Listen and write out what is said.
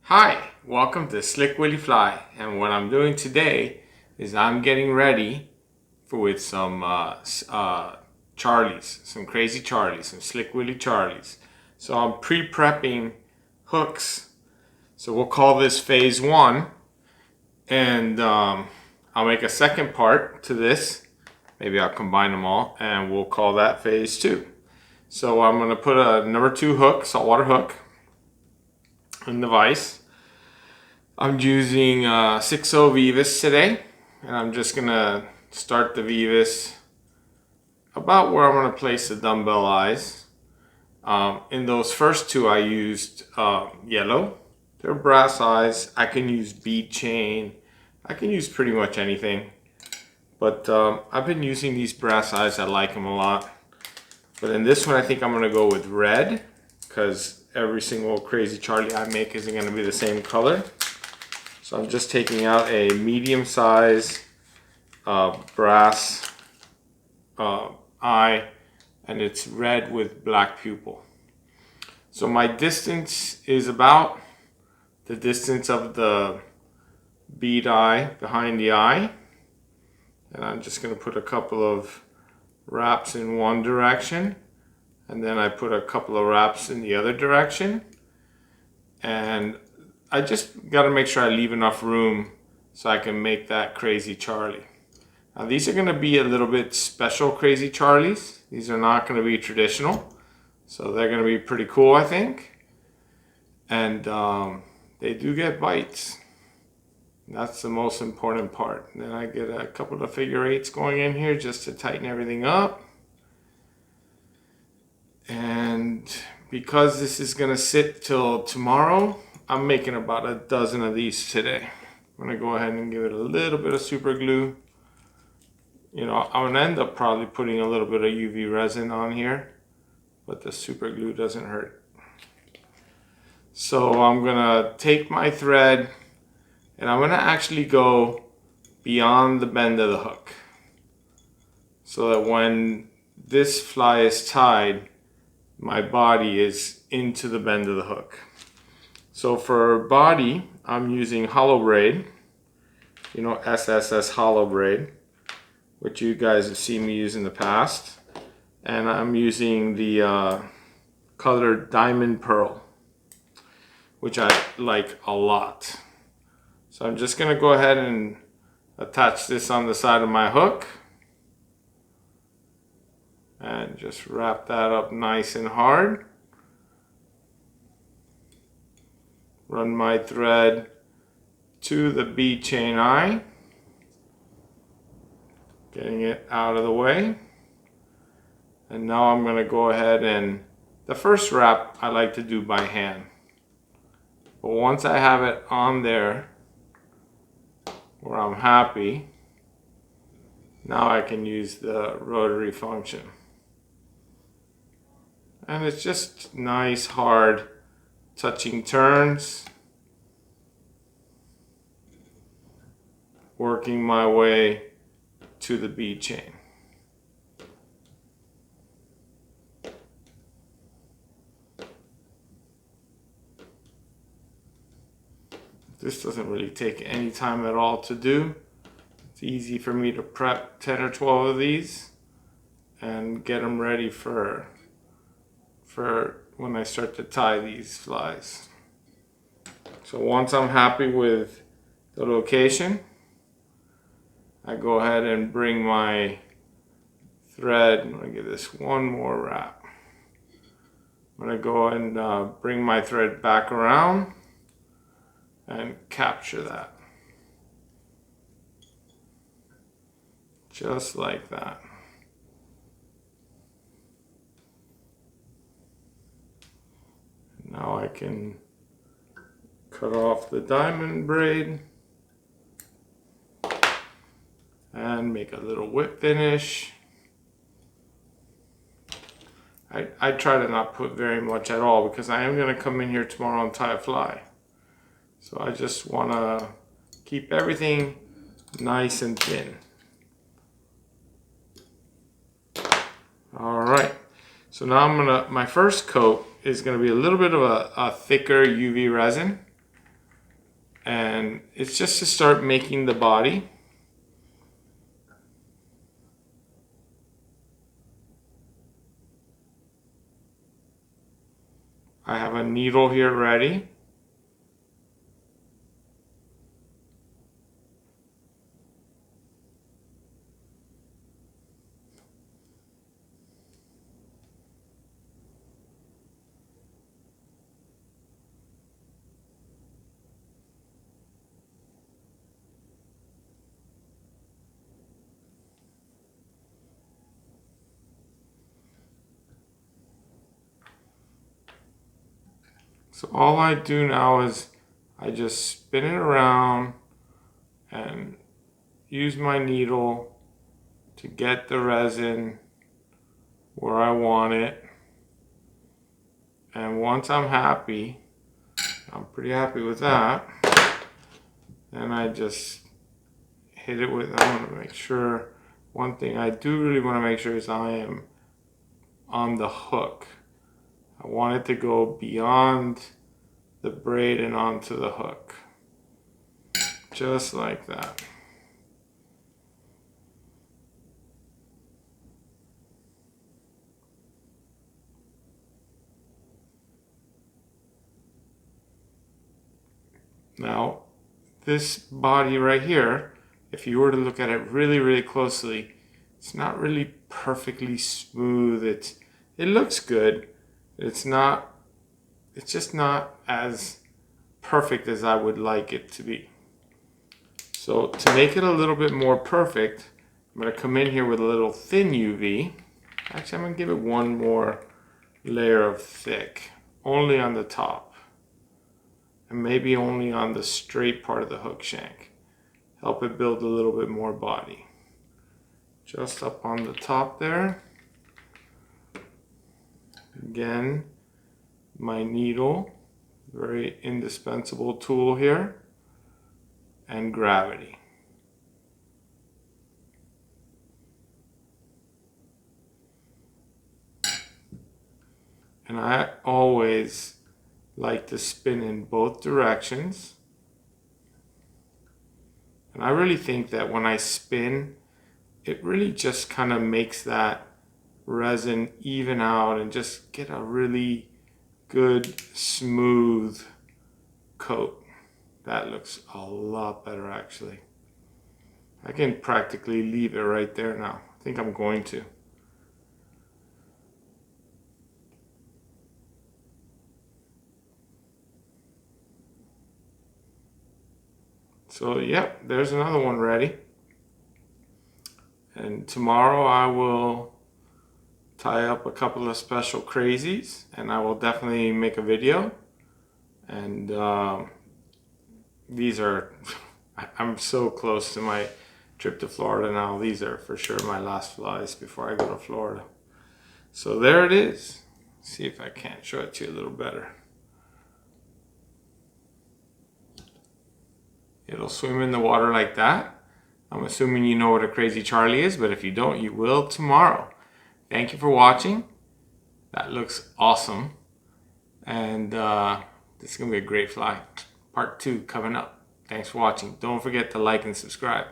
Hi, welcome to Slick Willy Fly, and what I'm doing today is I'm getting ready with some Charlies, some crazy Charlies, some Slick Willy Charlies. So I'm pre-prepping hooks. So we'll call this phase one, and I'll make a second part to this. Maybe I'll combine them all, and we'll call that phase two. So I'm going to put a number 2 hook, saltwater hook, in the vise. I'm using 6.0 Vivus today, and I'm just gonna start the Vivus about where I'm gonna place the dumbbell eyes. In those first two I used yellow. They're brass eyes. I can use bead chain. I can use pretty much anything. But I've been using these brass eyes. I like them a lot. But in this one I think I'm gonna go with red, because every single crazy Charlie I make isn't gonna be the same color. So I'm just taking out a medium size brass eye, and it's red with black pupil. So my distance is about the distance of the bead eye behind the eye. And I'm just going to put a couple of wraps in one direction, and then I put a couple of wraps in the other direction. And I just got to make sure I leave enough room so I can make that crazy Charlie. Now these are going to be a little bit special crazy Charlies. These are not going to be traditional. So they're going to be pretty cool, I think. And they do get bites. That's the most important part. Then I get a couple of figure eights going in here just to tighten everything up. And because this is going to sit till tomorrow, I'm making about a dozen of these today. I'm going to go ahead and give it a little bit of super glue. You know, I'm going to end up probably putting a little bit of UV resin on here, but the super glue doesn't hurt. So I'm going to take my thread and I'm going to actually go beyond the bend of the hook, so that when this fly is tied, my body is into the bend of the hook. So for body, I'm using hollow braid, you know, SSS hollow braid, which you guys have seen me use in the past. And I'm using the colored diamond pearl, which I like a lot. So I'm just gonna go ahead and attach this on the side of my hook. And just wrap that up nice and hard. Run my thread to the bead chain eye, getting it out of the way. And now I'm going to go ahead and the first wrap I like to do by hand. But once I have it on there where I'm happy, now I can use the rotary function. And it's just nice, hard, touching turns, working my way to the bead chain. This doesn't really take any time at all to do. It's easy for me to prep 10 or 12 of these and get them ready for when I start to tie these flies. So once I'm happy with the location, I go ahead and bring my thread. I'm going to give this one more wrap. I'm going to go and bring my thread back around and capture that. Just like that. Now I can cut off the diamond braid and make a little whip finish. I try to not put very much at all because I am going to come in here tomorrow and tie a fly. So I just want to keep everything nice and thin. All right. So now my first coat is going to be a little bit of a thicker UV resin. And it's just to start making the body. I have a needle here ready. So all I do now is I just spin it around and use my needle to get the resin where I want it. And once I'm happy, I'm pretty happy with that, then I just hit it with, I want to make sure, one thing I do really want to make sure is I am on the hook. I want it to go beyond the braid and onto the hook. Just like that. Now, this body right here, if you were to look at it really, really closely, it's not really perfectly smooth. It looks good. It's just not as perfect as I would like it to be. So to make it a little bit more perfect, I'm going to come in here with a little thin UV. Actually, I'm going to give it one more layer of thick, only on the top. And maybe only on the straight part of the hook shank. Help it build a little bit more body. Just up on the top there. Again, my needle, very indispensable tool here, and gravity. And I always like to spin in both directions. And I really think that when I spin, it really just kind of makes that resin even out and just get a really good smooth coat. That looks a lot better actually. I can practically leave it right there now. I think I'm going to. So yep, there's another one ready. And tomorrow I will tie up a couple of special crazies and I will definitely make a video. And these are, I'm so close to my trip to Florida now. These are for sure my last flies before I go to Florida. So there it is. See if I can't show it to you a little better. It'll swim in the water like that. I'm assuming you know what a Crazy Charlie is, but if you don't, you will tomorrow. Thank you for watching. That looks awesome. And this is going to be a great fly. Part 2 coming up. Thanks for watching. Don't forget to like and subscribe.